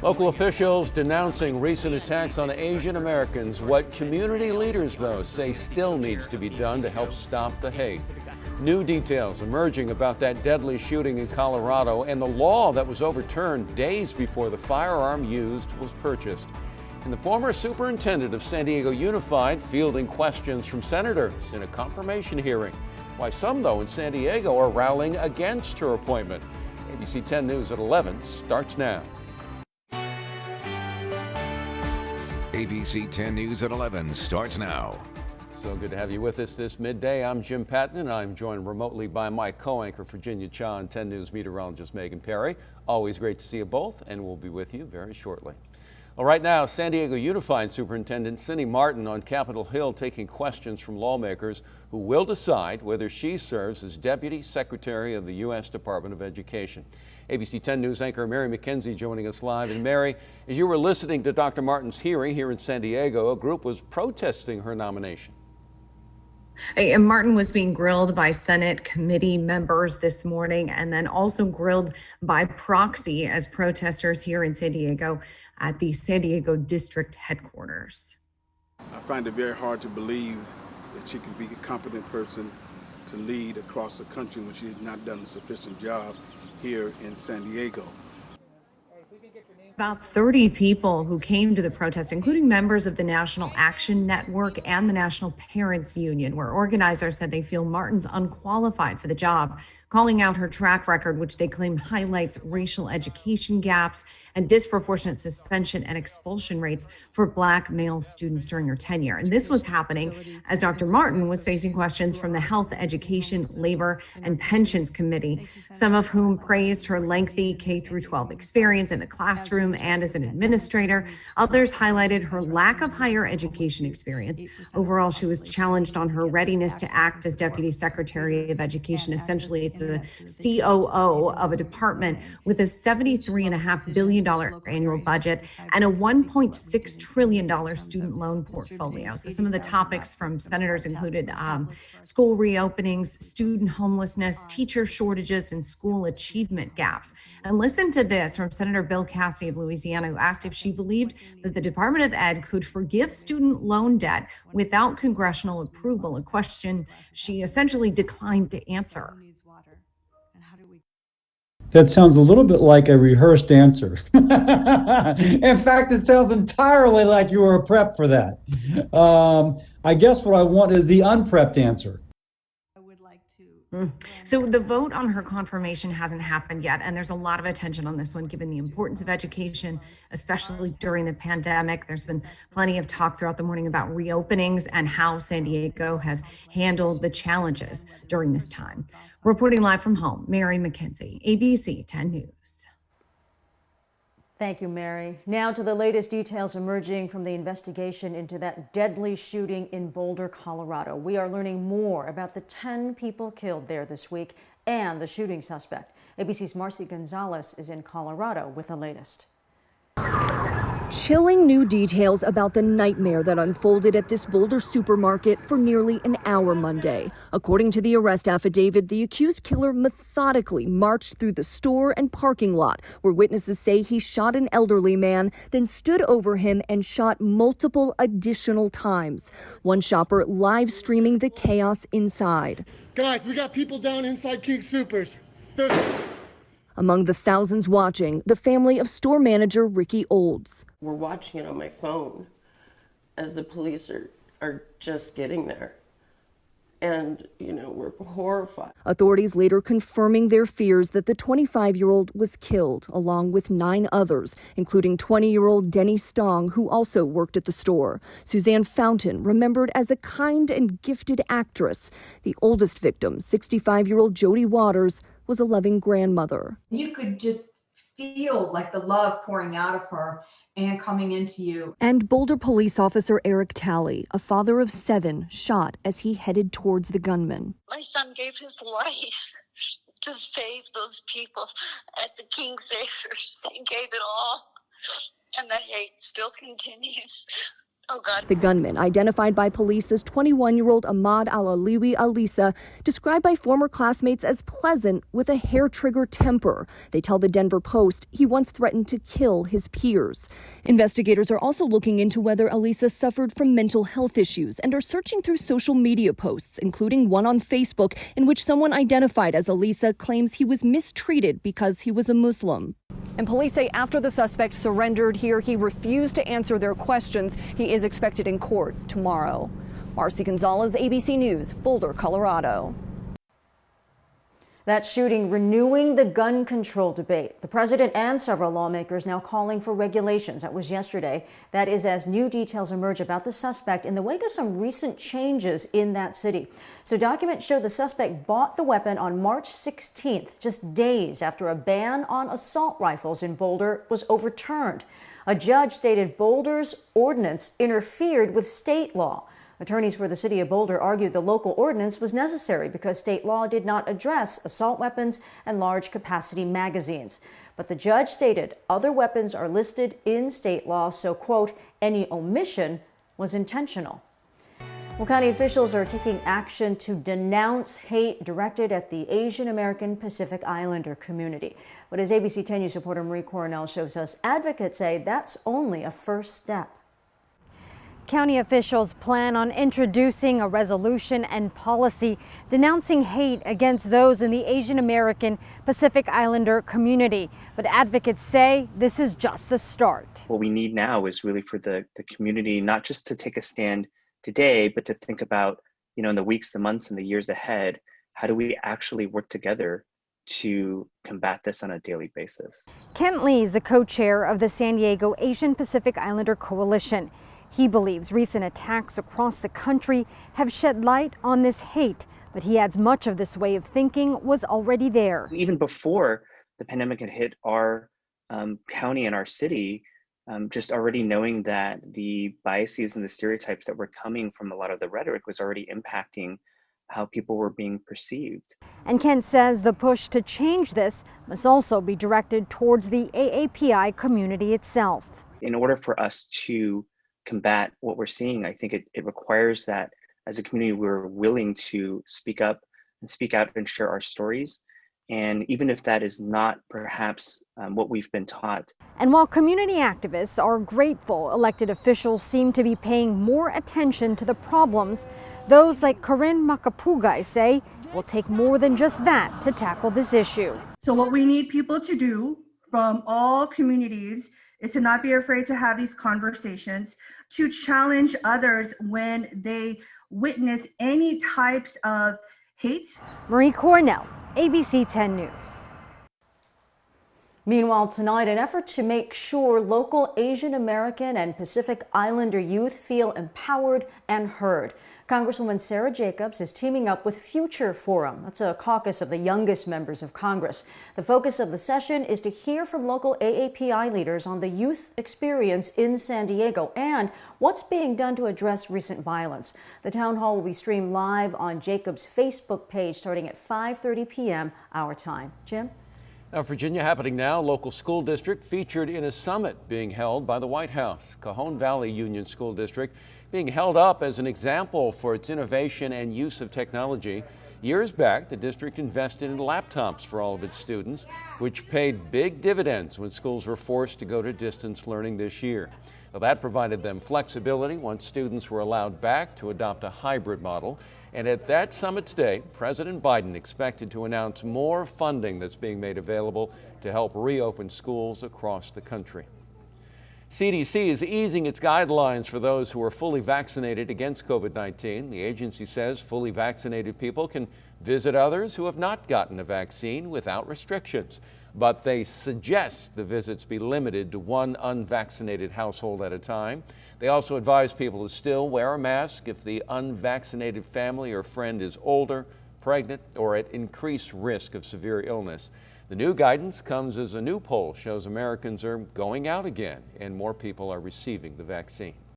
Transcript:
Local officials denouncing recent attacks on Asian Americans. What community leaders, though, say still needs to be done to help stop the hate. New details emerging about that deadly shooting in Colorado and the law that was overturned days before the firearm used was purchased. And the former superintendent of San Diego Unified fielding questions from senators in a confirmation hearing. Why some, though, in San Diego are rallying against her appointment. ABC 10 News at 11 starts now. ABC 10 News at 11 starts now. So good to have you with us this midday. I'm Jim Patton, and I'm joined remotely by my co-anchor, Virginia Cha, and 10 News meteorologist Megan Perry. Always great to see you both, and we'll be with you very shortly. Well, right now, San Diego Unified Superintendent Cindy Martin on Capitol Hill taking questions from lawmakers who will decide whether she serves as Deputy Secretary of the U.S. Department of Education. ABC 10 News anchor Mary McKenzie joining us live. And Mary, as you were listening to Dr. Martin's hearing here in San Diego, a group was protesting her nomination. And Martin was being grilled by Senate committee members this morning and then also grilled by proxy as protesters here in San Diego at the San Diego district headquarters. I find it very hard to believe that she could be a competent person to lead across the country when she has not done a sufficient job here in San Diego. About 30 people who came to the protest, including members of the National Action Network and the National Parents Union, where organizers said they feel Martin's unqualified for the job, calling out her track record, which they claim highlights racial education gaps and disproportionate suspension and expulsion rates for Black male students during her tenure. And this was happening as Dr. Martin was facing questions from the Health, Education, Labor, and Pensions Committee, some of whom praised her lengthy K-12 experience in the classroom and as an administrator. Others highlighted her lack of higher education experience. Overall, she was challenged on her readiness to act as Deputy Secretary of Education. Essentially, it's a COO of a department with a $73.5 billion annual budget and a $1.6 trillion student loan portfolio. So some of the topics from senators included school reopenings, student homelessness, teacher shortages, and school achievement gaps. And listen to this from Senator Bill Cassidy of Louisiana, who asked if she believed that the Department of Ed could forgive student loan debt without congressional approval, a question she essentially declined to answer. That sounds a little bit like a rehearsed answer. In fact, it sounds entirely like you were prepped for that. I guess what I want is the unprepped answer. So the vote on her confirmation hasn't happened yet, and there's a lot of attention on this one, given the importance of education, especially during the pandemic. There's been plenty of talk throughout the morning about reopenings and how San Diego has handled the challenges during this time. Reporting live from home, Mary McKenzie, ABC 10 News. Thank you, Mary. Now to the latest details emerging from the investigation into that deadly shooting in Boulder, Colorado. We are learning more about the 10 people killed there this week and the shooting suspect. ABC's Marcy Gonzalez is in Colorado with the latest. Chilling new details about the nightmare that unfolded at this Boulder supermarket for nearly an hour Monday. According to the arrest affidavit, the accused killer methodically marched through the store and parking lot, where witnesses say he shot an elderly man, then stood over him and shot multiple additional times. One shopper live streaming the chaos inside. Guys, we got people down inside King Supers. Among the thousands watching, the family of store manager Ricky Olds. We're watching it on my phone as the police are just getting there. And, we're horrified. Authorities later confirming their fears that the 25-year-old was killed, along with 9 others, including 20-year-old Denny Stong, who also worked at the store. Suzanne Fountain, remembered as a kind and gifted actress. The oldest victim, 65-year-old Jody Waters, was a loving grandmother. You could just feel like the love pouring out of her and coming into you. And Boulder police officer Eric Talley, a father of 7, shot as he headed towards the gunman. My son gave his life to save those people at the King Savers. He gave it all, and the hate still continues. Oh, God. The gunman, identified by police as 21-year-old Ahmad Al-Aliwi Alisa, described by former classmates as pleasant with a hair-trigger temper. They tell the Denver Post he once threatened to kill his peers. Investigators are also looking into whether Alisa suffered from mental health issues and are searching through social media posts, including one on Facebook in which someone identified as Alisa claims he was mistreated because he was a Muslim. And police say after the suspect surrendered here, he refused to answer their questions. He is expected in court tomorrow. Marcy Gonzalez, ABC News, Boulder, Colorado. That shooting renewing the gun control debate. The president and several lawmakers now calling for regulations. That was yesterday. That is as new details emerge about the suspect in the wake of some recent changes in that city. So documents show the suspect bought the weapon on March 16th, just days after a ban on assault rifles in Boulder was overturned. A judge stated Boulder's ordinance interfered with state law. Attorneys for the city of Boulder argued the local ordinance was necessary because state law did not address assault weapons and large capacity magazines. But the judge stated other weapons are listed in state law, so, quote, any omission was intentional. Well, county officials are taking action to denounce hate directed at the Asian American Pacific Islander community. But as ABC 10 News reporter Marie Coronel shows us, advocates say that's only a first step. County officials plan on introducing a resolution and policy denouncing hate against those in the Asian American Pacific Islander community. But advocates say this is just the start. What we need now is really for the community not just to take a stand today, but to think about, in the weeks, the months, and the years ahead, how do we actually work together to combat this on a daily basis? Kent Lee is the co-chair of the San Diego Asian Pacific Islander Coalition. He believes recent attacks across the country have shed light on this hate, but he adds much of this way of thinking was already there. Even before the pandemic had hit our county and our city, just already knowing that the biases and the stereotypes that were coming from a lot of the rhetoric was already impacting how people were being perceived. And Kent says the push to change this must also be directed towards the AAPI community itself. In order for us to combat what we're seeing, I think it requires that as a community, we're willing to speak up and speak out and share our stories. And even if that is not perhaps what we've been taught. And while community activists are grateful elected officials seem to be paying more attention to the problems, those like Corinne Macapugai say it will take more than just that to tackle this issue. So what we need people to do from all communities is to not be afraid to have these conversations, to challenge others when they witness any types of hate. Marie Cornell, ABC 10 News. Meanwhile, tonight, an effort to make sure local Asian American and Pacific Islander youth feel empowered and heard. Congresswoman Sarah Jacobs is teaming up with Future Forum. That's a caucus of the youngest members of Congress. The focus of the session is to hear from local AAPI leaders on the youth experience in San Diego and what's being done to address recent violence. The town hall will be streamed live on Jacobs' Facebook page starting at 5:30 p.m. our time. Jim? Now, Virginia happening now, local school district featured in a summit being held by the White House. Cajon Valley Union School District being held up as an example for its innovation and use of technology. Years back, the district invested in laptops for all of its students, which paid big dividends when schools were forced to go to distance learning this year. Well, that provided them flexibility once students were allowed back to adopt a hybrid model. And at that summit today, President Biden expected to announce more funding that's being made available to help reopen schools across the country. CDC is easing its guidelines for those who are fully vaccinated against COVID-19. The agency says fully vaccinated people can visit others who have not gotten a vaccine without restrictions. But they suggest the visits be limited to one unvaccinated household at a time. They also advise people to still wear a mask if the unvaccinated family or friend is older, pregnant, or at increased risk of severe illness. The new guidance comes as a new poll shows Americans are going out again and more people are receiving the vaccine.